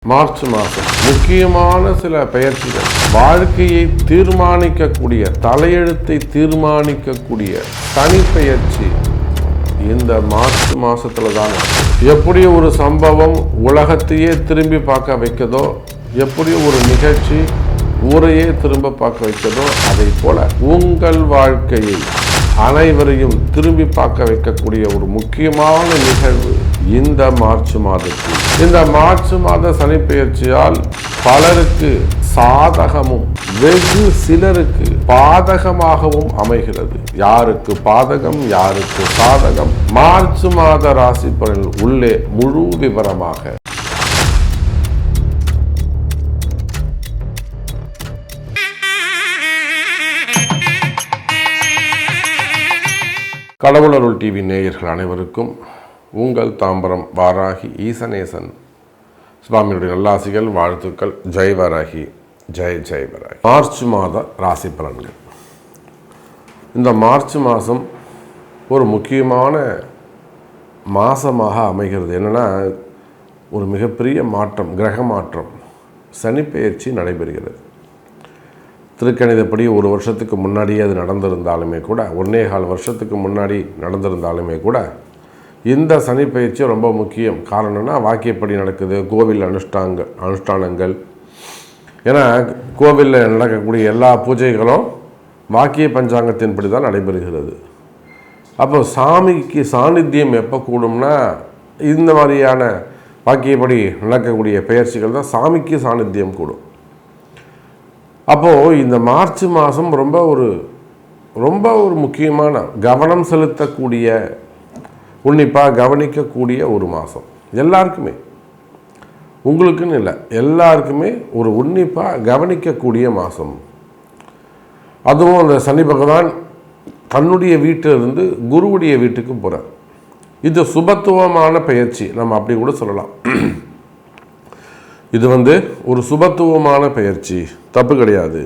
March மாதம் முக்கியமான சில பெயர்ச்சிகள், வாழ்க்கையை தீர்மானிக்கக்கூடிய, தலையெழுத்தை தீர்மானிக்கக்கூடிய சனி பெயர்ச்சி இந்த மார்ச் மாதத்தில் தான். எப்படி ஒரு சம்பவம் உலகத்தையே திரும்பி பார்க்க வைக்கதோ, எப்படி ஒரு நிகழ்ச்சி ஊரையே திரும்ப பார்க்க வைக்கதோ, அதை போல உங்கள் வாழ்க்கையை அனைவரையும் திரும்பி பார்க்க வைக்கக்கூடிய ஒரு முக்கியமான நிகழ்வு இந்த மார்ச் மாதத்தில். இந்த மார்ச் மாத சனிப்பெயர்ச்சியால் பலருக்கு சாதகமும் வெகு சிலருக்கு பாதகமாகவும் அமைகிறது. யாருக்கு பாதகம், யாருக்கு சாதகம், மார்ச் மாத ராசி பலன் உள்ளே முழு விவரமாக கடவுளருள் டிவி நேயர்கள் அனைவருக்கும் உங்கள் தாம்பரம் வாராகி ஈசனேசன் சுவாமியுடைய நல்லாசிகள், வாழ்த்துக்கள். ஜெய் வாராகி, ஜெய் ஜெய் வாராகி. மார்ச் மாத ராசி பலன்கள். இந்த மார்ச் மாதம் ஒரு முக்கியமான மாதமாக அமைகிறது. என்னென்னா, ஒரு மிகப்பெரிய மாற்றம், கிரக மாற்றம், சனிப்பெயர்ச்சி நடைபெறுகிறது. திருக்கணிதப்படி ஒரு வருஷத்துக்கு முன்னாடியே அது நடந்திருந்தாலுமே கூட, 1.25 வருஷத்துக்கு முன்னாடி நடந்திருந்தாலுமே கூட, இந்த சனி பயிற்சி ரொம்ப முக்கியம். காரணம்னா, வாக்கியப்படி நடக்குது, கோவில் அனுஷ்டானங்கள். ஏன்னா கோவிலில் நடக்கக்கூடிய எல்லா பூஜைகளும் வாக்கிய பஞ்சாங்கத்தின்படி தான் நடைபெறுகிறது. அப்போ சாமிக்கு சாநித்தியம் எப்போ கூடும்னா, இந்த மாதிரியான வாக்கியப்படி நடக்கக்கூடிய பெயர்ச்சிகள் தான் சாமிக்கு சாநித்தியம் கூடும். அப்போது இந்த மார்ச் மாதம் ரொம்ப ஒரு முக்கியமான, கவனம் செலுத்தக்கூடிய, உன்னிப்பாக கவனிக்கக்கூடிய ஒரு மாதம். எல்லாருக்குமே, உங்களுக்குன்னு இல்லை, எல்லாருக்குமே ஒரு உன்னிப்பாக கவனிக்கக்கூடிய மாதம். அதுவும் அந்த சனி பகவான் தன்னுடைய வீட்டிலிருந்து குருவுடைய வீட்டுக்கு போகிறார். இது சுபத்துவமான பெயர்ச்சி, நம்ம அப்படி கூட சொல்லலாம். இது ஒரு சுபத்துவமான பெயர்ச்சி, தப்பு கிடையாது.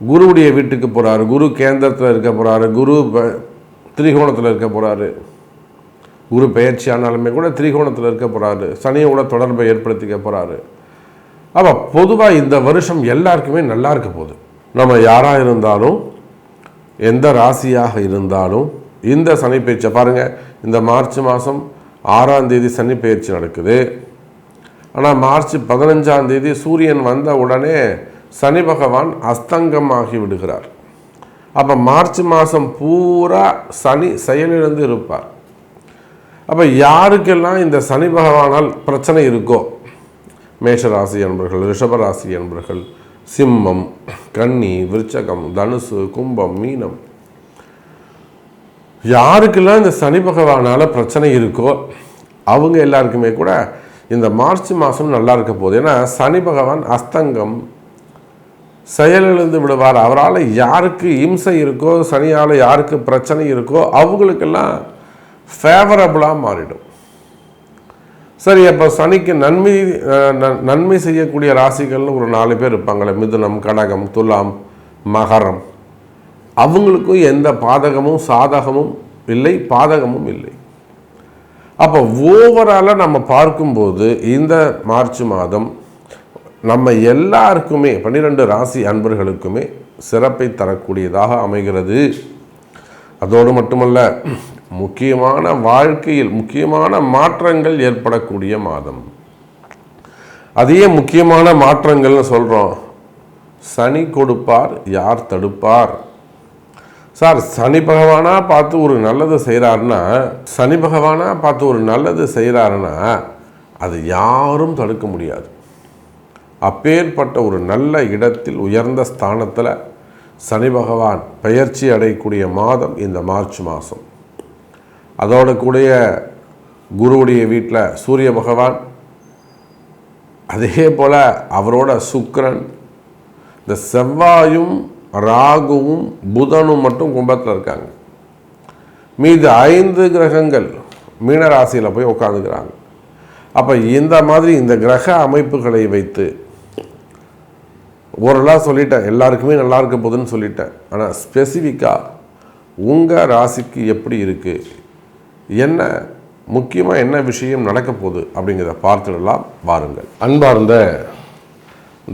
குருவுடைய வீட்டுக்கு போகிறாரு, குரு கேந்திரத்தில் இருக்க போகிறாரு, குரு திரிகோணத்தில் இருக்க போகிறாரு. குரு பெயர்ச்சி ஆனாலுமே கூட திரிகோணத்தில் இருக்க போகிறாரு, சனியோட தொடர்பை ஏற்படுத்திக்க போகிறாரு. அப்போ பொதுவாக இந்த வருஷம் எல்லாருக்குமே நல்லா இருக்க போகுது. நம்ம யாராக இருந்தாலும், எந்த ராசியாக இருந்தாலும், இந்த சனி பயிற்சியை பாருங்கள். இந்த மார்ச் மாதம் 6ஆம் தேதி சனி பயிற்சி நடக்குது. ஆனால் மார்ச் 15ஆம் தேதி சூரியன் வந்த உடனே சனி பகவான் அஸ்தங்கமாகி விடுகிறார். அப்போ மார்ச் மாதம் பூரா சனி செயலிழந்து இருப்பார். அப்போ யாருக்கெல்லாம் இந்த சனி பகவானால் பிரச்சனை இருக்கோ, மேஷராசி என்பர்கள், ரிஷபராசி என்பர்கள், சிம்மம், கன்னி, விருச்சகம், தனுசு, கும்பம், மீனம், யாருக்கெல்லாம் இந்த சனி பகவானால் பிரச்சனை இருக்கோ அவங்க எல்லாருக்குமே கூட இந்த மார்ச் மாதம் நல்லா இருக்க போகுது. ஏன்னா சனி பகவான் அஸ்தங்கம், செயலிழந்து விடுவார். அவரால் யாருக்கு இம்சை இருக்கோ, சனியால் யாருக்கு பிரச்சனை இருக்கோ அவங்களுக்கெல்லாம் ஃபேவரபுளாக மாறிடும். சரி, அப்போ சனிக்கு நன்மை செய்யக்கூடிய ராசிகள்னு ஒரு 4 பேர் இருப்பாங்களே, மிதுனம், கடகம், துலாம், மகரம். அவங்களுக்கும் எந்த பாதகமும் சாதகமும் இல்லை, பாதகமும் இல்லை. அப்போ ஓவராலாக நம்ம பார்க்கும்போது இந்த மார்ச் மாதம் நம்ம எல்லாருக்குமே, 12 ராசி அன்பர்களுக்குமே சிறப்பை தரக்கூடியதாக அமைகிறது. அதோடு மட்டுமல்ல, முக்கியமான வாழ்க்கையில் முக்கியமான மாற்றங்கள் ஏற்படக்கூடிய மாதம். அதே முக்கியமான மாற்றங்கள்னு சொல்கிறோம். சனி கொடுப்பார், யார் தடுப்பார்? சார், சனி பகவானாக பார்த்து ஒரு நல்லது செய்கிறாருன்னா அது யாரும் தடுக்க முடியாது. அப்பேற்பட்ட ஒரு நல்ல இடத்தில், உயர்ந்த ஸ்தானத்தில் சனி பகவான் பெயர்ச்சி அடையக்கூடிய மாதம் இந்த மார்ச் மாதம். அதோடு கூடிய குருவுடைய வீட்டில் சூரிய பகவான், அதே போல் அவரோட சுக்கிரன், இந்த செவ்வாயும் ராகுவும் புதனும் மட்டும் கும்பத்தில் இருக்காங்க. மீது 5 கிரகங்கள் மீனராசியில் போய் உட்காந்துக்கிறாங்க. அப்போ இந்த மாதிரி இந்த கிரக அமைப்புகளை வைத்து ஓரளவு சொல்லிட்டேன், எல்லாருக்குமே நல்லா இருக்க போகுதுன்னு சொல்லிட்டேன். ஆனால் ஸ்பெசிஃபிக்காக உங்கள் ராசிக்கு எப்படி இருக்குது, என்ன முக்கியமாக என்ன விஷயம் நடக்க போகுது அப்படிங்கிறத பார்த்துடலாம் வாருங்கள். அன்பார்ந்த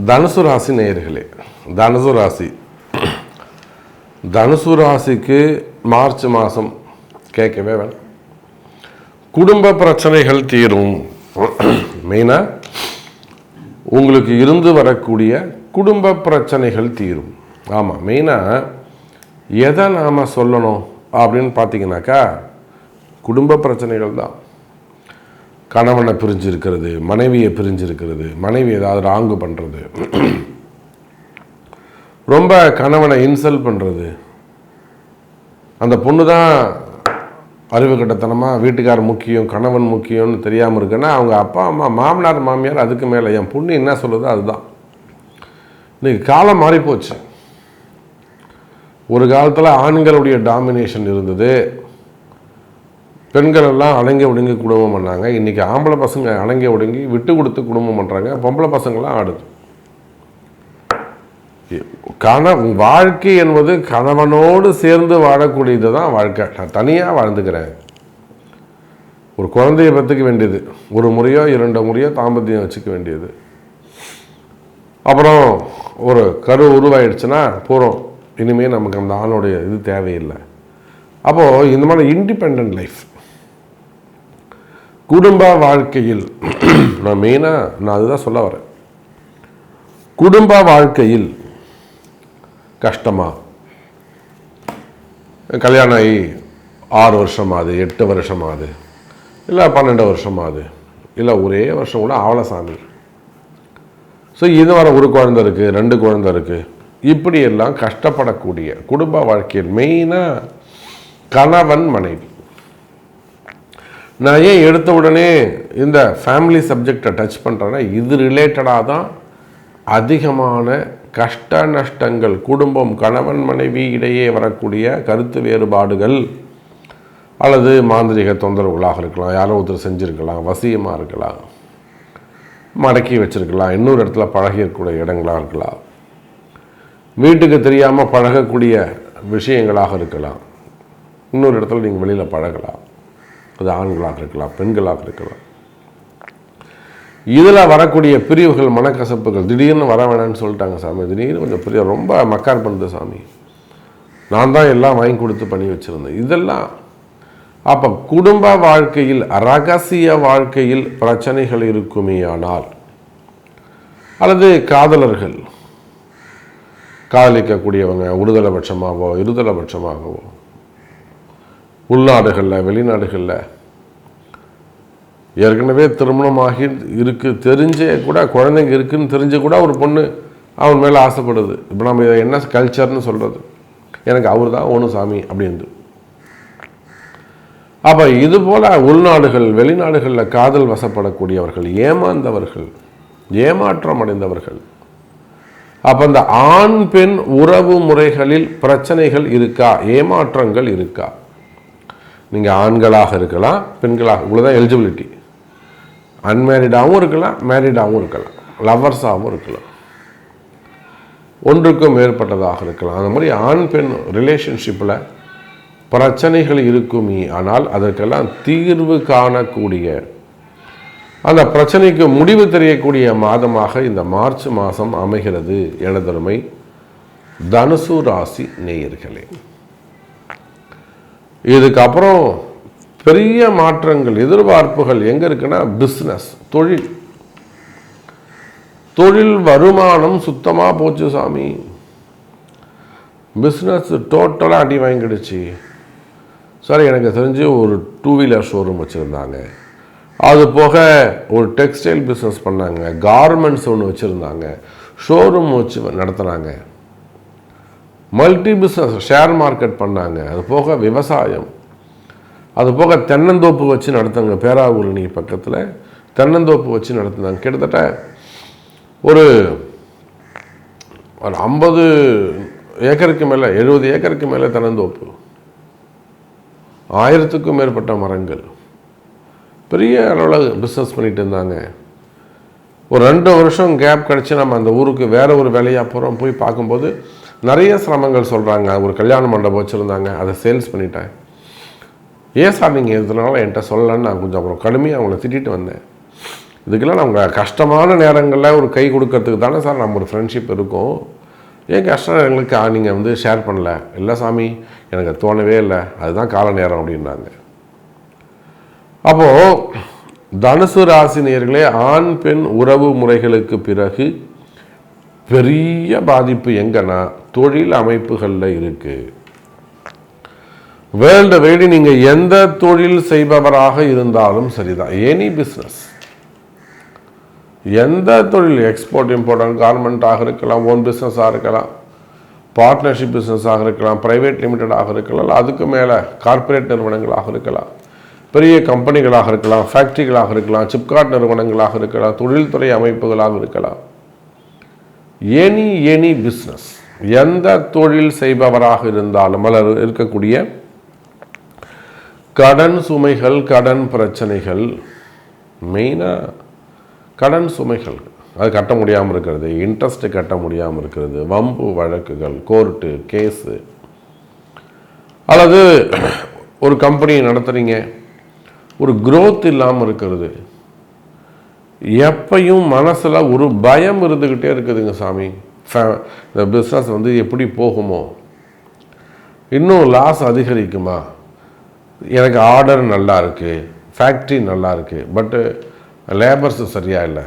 தனுசு ராசி நேயர்களே, தனுசு ராசிக்கு மார்ச் மாதம் கேட்கவே வேணாம். குடும்ப பிரச்சனைகள் தீரும். மெயினாக உங்களுக்கு இருந்து வரக்கூடிய குடும்ப பிரச்சனைகள் தீரும். ஆமாம், மெயினாக எதை நாம் சொல்லணும் அப்படின்னு பார்த்தீங்கன்னாக்கா குடும்ப பிரச்சனைகள் தான். கணவனை பிரிஞ்சிருக்கிறது, மனைவியை பிரிஞ்சிருக்கிறது, மனைவி ஏதாவது ராங்கு பண்ணுறது, ரொம்ப கணவனை இன்சல்ட் பண்ணுறது, அந்த பொண்ணு தான் அறிவு கட்டத்தனமாக வீட்டுக்கார் முக்கியம் கணவன் முக்கியம்னு தெரியாமல் இருக்குன்னா அவங்க அப்பா அம்மா மாமனார் மாமியார் அதுக்கு மேலே என் பொண்ணு என்ன சொல்லுதோ அதுதான். இன்றைக்கி காலம் மாறிப்போச்சு. ஒரு காலத்தில் ஆண்களுடைய டாமினேஷன் இருந்தது, பெண்கள் எல்லாம் அடங்கி ஒடுங்கி குடும்பம் பண்ணாங்க. இன்றைக்கி ஆம்பளை பசங்க அடங்கி ஒடுங்கி விட்டு கொடுத்து குடும்பம் பண்ணுறாங்க. பொம்பளை பசங்களாம் ஆடுது. வாழ்க்கை என்பது கணவனோடு சேர்ந்து வாழக்கூடியது தான் வாழ்க்கை. நான் தனியாக வாழ்ந்துக்கிறேன். ஒரு குழந்தைய பெற்றுக்க வேண்டியது, ஒரு முறையோ 2 முறையோ தாம்பத்தியம் வச்சுக்க வேண்டியது. அப்புறம் ஒரு கரு உருவாயிடுச்சுன்னா போகிறோம், இனிமேல் நமக்கு அந்த ஆணுடைய இது தேவையில்லை. அப்போது இந்த மாதிரி இண்டிபெண்ட் லைஃப் குடும்ப வாழ்க்கையில் நான் அதுதான் சொல்ல வரேன். குடும்ப வாழ்க்கையில் கஷ்டமா? கல்யாணம் ஆகி 6 வருஷமாகுது, 8 வருஷமாகுது, இல்லை 12 வருஷமாகுது, இல்லை ஒரே வருஷம் கூட ஆவல சாமி. ஸோ இது வர ஒரு குழந்தை இருக்குது, 2 குழந்தை இருக்குது, இப்படியெல்லாம் கஷ்டப்படக்கூடிய குடும்ப வாழ்க்கையில் மெயினாக கணவன் மனைவி. நான் ஏன் எடுத்த உடனே இந்த ஃபேமிலி சப்ஜெக்டை டச் பண்ணுறேன்னா இது ரிலேட்டடாக தான் அதிகமான கஷ்ட நஷ்டங்கள், குடும்பம் கணவன் மனைவி இடையே வரக்கூடிய கருத்து வேறுபாடுகள் அல்லது மாந்திரிக தொந்தரவுகளாக இருக்கலாம், யாரோ ஒருத்தர் செஞ்சுருக்கலாம், வசியமாக இருக்கலாம், மடக்கி வச்சுருக்கலாம், இன்னொரு இடத்துல பழகிருக்கக்கூடிய இடங்களாக இருக்கலாம், வீட்டுக்கு தெரியாமல் பழகக்கூடிய விஷயங்களாக இருக்கலாம், இன்னொரு இடத்துல நீங்கள் வெளியில் பழகலாம். அது ஆண்களாக இருக்கலாம், பெண்களாக இருக்கலாம். இதில் வரக்கூடிய பிரிவுகள், மனக்கசப்புகள், திடீர்னு வர வேணான்னு சொல்லிட்டாங்க சாமி, திடீர்னு கொஞ்சம் பிரிவு ரொம்ப மக்கார் பண்ணுது சாமி, நான் தான் எல்லாம் வாங்கி கொடுத்து பண்ணி வச்சுருந்தேன், இதெல்லாம். அப்போ குடும்ப வாழ்க்கையில் ரகசிய வாழ்க்கையில் பிரச்சனைகள் இருக்குமே ஆனால், அல்லது காதலர்கள் காதலிக்கக்கூடியவங்க ஒருதலை பட்சமாகவோ இருதலை பட்சமாகவோ, உள்நாடுகளில் வெளிநாடுகளில் ஏற்கனவே திருமணமாகி தெரிஞ்சே கூட குழந்தைங்க இருக்குன்னு தெரிஞ்சு கூட ஒரு பொண்ணு அவன் மேலே ஆசைப்படுது. இப்போ நம்ம இதை என்ன கல்ச்சர்னு சொல்கிறது, எனக்கு அவர் தான் ஒன்று சாமி அப்படின்ட்டு. அப்போ இது போல் உள்நாடுகள் வெளிநாடுகளில் காதல் வசப்படக்கூடியவர்கள், ஏமாந்தவர்கள், ஏமாற்றம் அடைந்தவர்கள். அப்போ இந்த ஆண் பெண் உறவு முறைகளில் பிரச்சனைகள் இருக்கா, ஏமாற்றங்கள் இருக்கா? நீங்கள் ஆண்களாக இருக்கலாம், பெண்களாக, இவ்வளோதான் எலிஜிபிலிட்டி. அன்மேரிடாகவும் இருக்கலாம், மேரிடாகவும் இருக்கலாம், லவ்வர்ஸாகவும் இருக்கலாம், ஒன்றுக்கும் மேற்பட்டதாக இருக்கலாம். அந்த மாதிரி ஆண் பெண் ரிலேஷன்ஷிப்பில் பிரச்சனைகள் இருக்குமே ஆனால் அதற்கெல்லாம் தீர்வு காணக்கூடிய, அந்த பிரச்சனைக்கு முடிவு தெரியக்கூடிய மாதமாக இந்த மார்ச் மாதம் அமைகிறது எனதருமை தனுசு ராசி நேயர்களே. இதுக்கப்புறம் பெரிய மாற்றங்கள், எதிர்பார்ப்புகள் எங்கே இருக்குன்னா பிஸ்னஸ், தொழில் வருமானம் சுத்தமாக போச்சு சாமி. பிஸ்னஸ் டோட்டலாக அடி வாங்கிடுச்சு. சார் எனக்கு தெரிஞ்சு ஒரு 2 வீலர் ஷோரூம் வச்சுருந்தாங்க, அது போக ஒரு டெக்ஸ்டைல் பிஸ்னஸ் பண்ணாங்க, கார்மெண்ட்ஸ் ஒன்று வச்சுருந்தாங்க, ஷோரூம் வச்சு நடத்துனாங்க, மல்டி பிஸ்னஸ் ஷேர் மார்க்கெட் பண்ணாங்க, அது போக விவசாயம், அது போக தென்னந்தோப்பு வச்சு நடத்துங்க. பேராவூரணி பக்கத்தில் தென்னந்தோப்பு வச்சு நடத்துனாங்க. கிட்டத்தட்ட ஒரு 50 ஏக்கருக்கு மேலே, 70 ஏக்கருக்கு மேலே தென்னந்தோப்பு, 1000க்கும் மேற்பட்ட மரங்கள், பெரிய அளவில் பிஸ்னஸ் பண்ணிட்டு இருந்தாங்க. ஒரு 2 வருஷம் கேப் கிடச்சி நம்ம அந்த ஊருக்கு வேறு ஒரு வேலையாக போகிறோம். போய் பார்க்கும்போது நிறைய சிரமங்கள் சொல்கிறாங்க. ஒரு கல்யாண மண்டபம் வச்சுருந்தாங்க, அதை சேல்ஸ் பண்ணிட்டேன். ஏன் சார் நீங்கள் எதுனாலும் என்கிட்ட சொல்லலன்னு நான் கொஞ்சம் அப்புறம் கடுமையாக அவங்கள திட்டிட்டு வந்தேன். இதுக்கெல்லாம் நம்ம கஷ்டமான நேரங்களில் ஒரு கை கொடுக்கறதுக்கு தானே சார் நம்ம ஒரு ஃப்ரெண்ட்ஷிப் இருக்கும். ஏன் கஷ்ட நேரங்களுக்கு நீங்கள் ஷேர் பண்ணல? இல்லை சாமி, எனக்கு தோணவே இல்லை, அதுதான் கால நேரம் அப்படின்னாங்க. அப்போது தனுசு ராசி நேயர்களே, ஆண் பெண் உறவு முறைகளுக்கு பிறகு பெரிய பாதிப்பு எங்கன்னா தொழில் அமைப்புகளில் இருக்குது. வேர்ல்டு வைடு நீங்கள் எந்த தொழில் செய்பவராக இருந்தாலும் சரிதான், எனி பிஸ்னஸ், எந்த தொழில், எக்ஸ்போர்ட் இம்போர்ட் கார்மெண்ட்டாக இருக்கலாம், ஓன் பிஸ்னஸாக இருக்கலாம், பார்ட்னர்ஷிப் பிஸ்னஸாக இருக்கலாம், ப்ரைவேட் லிமிட்டடாக இருக்கலாம், அதுக்கு மேலே கார்ப்பரேட் நிறுவனங்களாக இருக்கலாம், பெரிய கம்பெனிகளாக இருக்கலாம், ஃபேக்ட்ரிகளாக இருக்கலாம், சிப்காட் நிறுவனங்களாக இருக்கலாம், தொழில்துறை அமைப்புகளாக இருக்கலாம், எனி பிஸ்னஸ், எந்த தொழில் செய்பவராக இருந்தாலும் அல்லது இருக்கக்கூடிய கடன் சுமைகள், கடன் பிரச்சனைகள், மெயினாக கடன் சுமைகள், அது கட்ட முடியாமல் இருக்கிறது, இன்ட்ரெஸ்ட் கட்ட முடியாமல் இருக்கிறது, வம்பு வழக்குகள், கோர்ட்டு கேஸு, அல்லது ஒரு கம்பெனி நடத்துகிறீங்க, ஒரு growth இல்லாமல் இருக்கிறது, எப்பையும் மனசில் ஒரு பயம் இருந்துக்கிட்டே இருக்குதுங்க சாமி. இந்த பிஸ்னஸ் எப்படி போகுமோ, இன்னும் லாஸ் அதிகரிக்குமா, எனக்கு ஆர்டர் நல்லா இருக்குது, ஃபேக்ட்ரி நல்லா இருக்குது, பட்டு லேபர்ஸ் சரியாக இல்லை,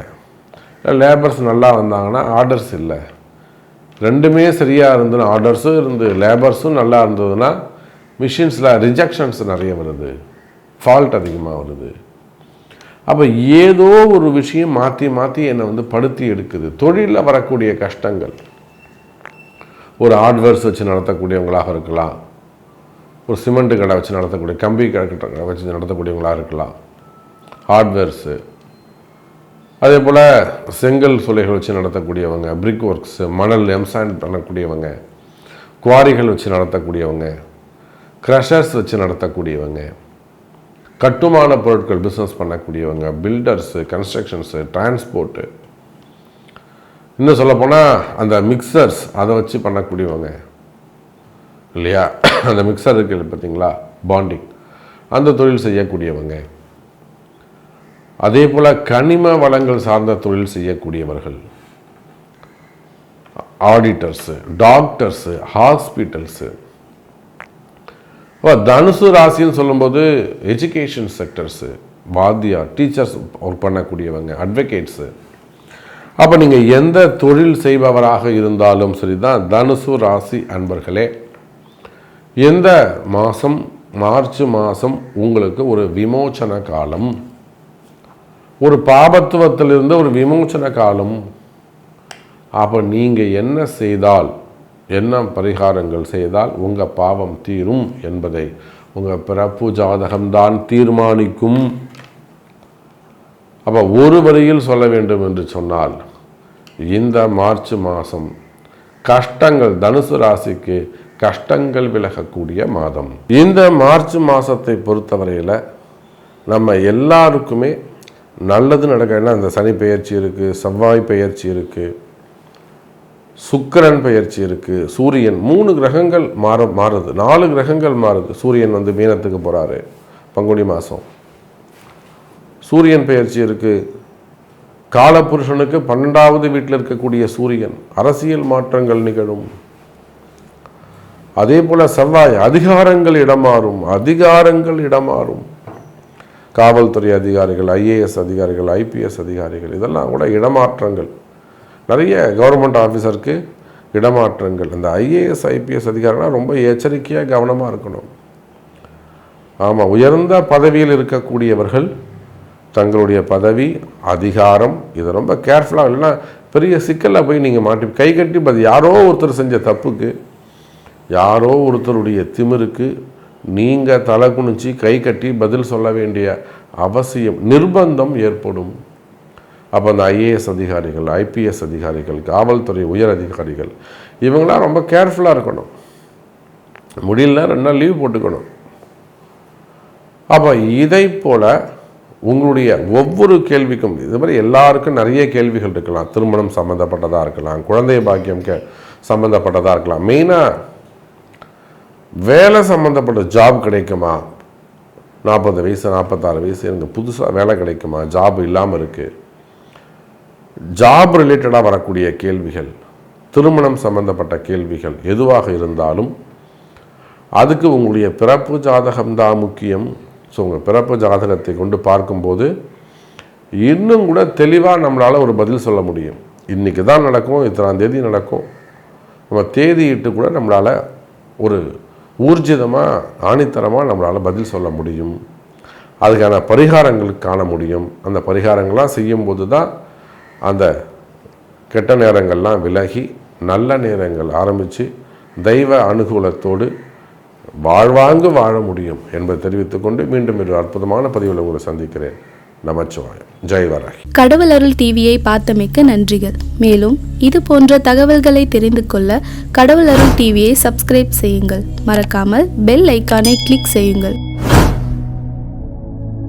லேபர்ஸ் நல்லா வந்தாங்கன்னா ஆர்டர்ஸ் இல்லை, ரெண்டுமே சரியாக இருந்ததுன்னா ஆர்டர்ஸும் இருந்து லேபர்ஸும் நல்லா இருந்ததுன்னா மிஷின்ஸில் ரிஜெக்ஷன்ஸ் நிறைய வருது, ஃபால்ட் அதிகமாக வருது. அப்போ ஏதோ ஒரு விஷயம் மாற்றி என்னை படுத்தி எடுக்குது. தொழிலில் வரக்கூடிய கஷ்டங்கள், ஒரு ஹார்ட்வேர்ஸ் வச்சு நடத்தக்கூடியவங்களாக இருக்கலாம், ஒரு சிமெண்ட்டு கடை வச்சு நடத்தக்கூடிய, கம்பி கடை வச்சு நடத்தக்கூடியவங்களாக இருக்கலாம், ஹார்ட்வேர்ஸு, அதே போல் செங்கல் சூளைகள் வச்சு நடத்தக்கூடியவங்க, பிரிக் ஒர்க்ஸு, மணல் எம்சாண்ட் பண்ணக்கூடியவங்க, குவாரிகள் வச்சு நடத்தக்கூடியவங்க, க்ரஷர்ஸ் வச்சு நடத்தக்கூடியவங்க, கட்டுமான பொருட்கள் பிஸ்னஸ் பண்ணக்கூடியவங்க, பில்டர்ஸு, கன்ஸ்ட்ரக்ஷன்ஸு, டிரான்ஸ்போர்ட்டு, இன்னும் சொல்லப்போனால் அந்த மிக்சர்ஸ் அதை வச்சு பண்ணக்கூடியவங்க இல்லையா, அந்த மிக்சர் இருக்குது பார்த்தீங்களா, பாண்டிங், அந்த தொழில் செய்யக்கூடியவங்க, அதே போல் கனிம வளங்கள் சார்ந்த தொழில் செய்யக்கூடியவர்கள், ஆடிட்டர்ஸு, டாக்டர்ஸு, ஹாஸ்பிட்டல்ஸு. தனுசு ராசின்னு சொல்லும்போது எஜுகேஷன் செக்டர்ஸு, வாத்தியார், டீச்சர்ஸ் ஒர்க் பண்ணக்கூடியவங்க, அட்வொகேட்ஸு. அப்போ நீங்கள் எந்த தொழில் செய்பவராக இருந்தாலும் சரி தான் தனுசு ராசி அன்பர்களே, எந்த மாதம், மார்ச் மாதம் உங்களுக்கு ஒரு விமோச்சன காலம், ஒரு பாபத்துவத்திலிருந்து ஒரு விமோச்சன காலம். அப்போ நீங்கள் என்ன செய்தால், என்ன பரிகாரங்கள் செய்தால் உங்கள் பாவம் தீரும் என்பதை உங்கள் பிறப்பு ஜாதகம்தான் தீர்மானிக்கும். அப்போ ஒரு வரியில் சொல்ல வேண்டும் என்று சொன்னால், இந்த மார்ச் மாதம் கஷ்டங்கள், தனுசு ராசிக்கு கஷ்டங்கள் விலகக்கூடிய மாதம். இந்த மார்ச் மாதத்தை பொறுத்தவரையில் நம்ம எல்லாருக்குமே நல்லது நடக்க. அந்த சனி பெயர்ச்சி இருக்குது, செவ்வாய் பெயர்ச்சி இருக்குது, சுக்கிரன் பெயர்ச்சி இருக்குது, சூரியன், 3 கிரகங்கள் மாறுது, 4 கிரகங்கள் மாறுது. சூரியன் மீனத்துக்கு போகிறாரு பங்குனி மாதம், சூரியன் பெயர்ச்சி இருக்குது. காலபுருஷனுக்கு 12வது வீட்டில் இருக்கக்கூடிய சூரியன், அரசியல் மாற்றங்கள் நிகழும். அதே போல் செவ்வாய், அதிகாரங்கள் இடமாறும். காவல்துறை அதிகாரிகள், ஐஏஎஸ் அதிகாரிகள், ஐபிஎஸ் அதிகாரிகள், இதெல்லாம் கூட இடமாற்றங்கள். நிறைய கவர்மெண்ட் ஆஃபீஸருக்கு இடமாற்றங்கள். அந்த ஐஏஎஸ் ஐபிஎஸ் அதிகாரிகள்லாம் ரொம்ப எச்சரிக்கையாக கவனமாக இருக்கணும். ஆமாம், உயர்ந்த பதவியில் இருக்கக்கூடியவர்கள் தங்களுடைய பதவி, அதிகாரம், இதை ரொம்ப கேர்ஃபுல்லாக, இல்லைன்னா பெரிய சிக்கலில் போய் நீங்கள் மாட்டி கை கட்டி, யாரோ ஒருத்தர் செஞ்ச தப்புக்கு, யாரோ ஒருத்தருடைய திமிருக்கு நீங்கள் தலை குனிச்சு கை கட்டி பதில் சொல்ல வேண்டிய அவசியம், நிர்பந்தம் ஏற்படும். அப்போ அந்த ஐஏஎஸ் அதிகாரிகள், ஐபிஎஸ் அதிகாரிகள், காவல்துறை உயர் அதிகாரிகள், இவங்களாம் ரொம்ப கேர்ஃபுல்லாக இருக்கணும். முடியல 2 நாள் லீவ் போட்டுக்கணும். அப்போ இதை போல் உங்களுடைய ஒவ்வொரு கேள்விக்கும், இது மாதிரி எல்லாருக்கும் நிறைய கேள்விகள் இருக்கலாம். திருமணம் சம்மந்தப்பட்டதாக இருக்கலாம், குழந்தை பாக்கியம் சம்மந்தப்பட்டதாக இருக்கலாம், மெயினாக வேலை சம்மந்தப்பட்ட ஜாப் கிடைக்குமா, 40 வயசு 46 வயசு எனக்கு புதுசாக வேலை கிடைக்குமா, ஜாப் இல்லாமல் இருக்குது, ஜாப் ரிலேட்டடாக வரக்கூடிய கேள்விகள், திருமணம் சம்பந்தப்பட்ட கேள்விகள் எதுவாக இருந்தாலும் அதுக்கு உங்களுடைய பிறப்பு ஜாதகம்தான் முக்கியம். ஸோ உங்கள் பிறப்பு ஜாதகத்தை கொண்டு பார்க்கும்போது இன்னும் கூட தெளிவாக நம்மளால் ஒரு பதில் சொல்ல முடியும். இன்றைக்கி தான் நடக்கும், இத்தனாம் தேதி நடக்கும், நம்ம தேதியிட்டு கூட நம்மளால் ஒரு ஊர்ஜிதமாக ஆணித்தரமாக நம்மளால் பதில் சொல்ல முடியும். அதுக்கான பரிகாரங்கள் காண முடியும். அந்த பரிகாரங்கள்லாம் செய்யும்போது தான் அந்த கெட்ட நேரங்கள்லாம் விலகி நல்ல நேரங்கள் ஆரம்பித்து தெய்வ அனுகூலத்தோடு வாழ்வாங்கு வாழ முடியும் என்பதை தெரிவித்துக்கொண்டு மீண்டும் ஒரு அற்புதமான பதிவில் உங்களை சந்திக்கிறேன். நமச்சிவாயம். ஜெய் வராகி. கடவுள் அருள் டிவியை பார்த்தமைக்க நன்றிகள். மேலும் இது போன்ற தகவல்களை தெரிந்து கொள்ள கடவுள் அருள் டிவியை சப்ஸ்கிரைப் செய்யுங்கள். மறக்காமல் பெல் ஐக்கானை கிளிக் செய்யுங்கள்.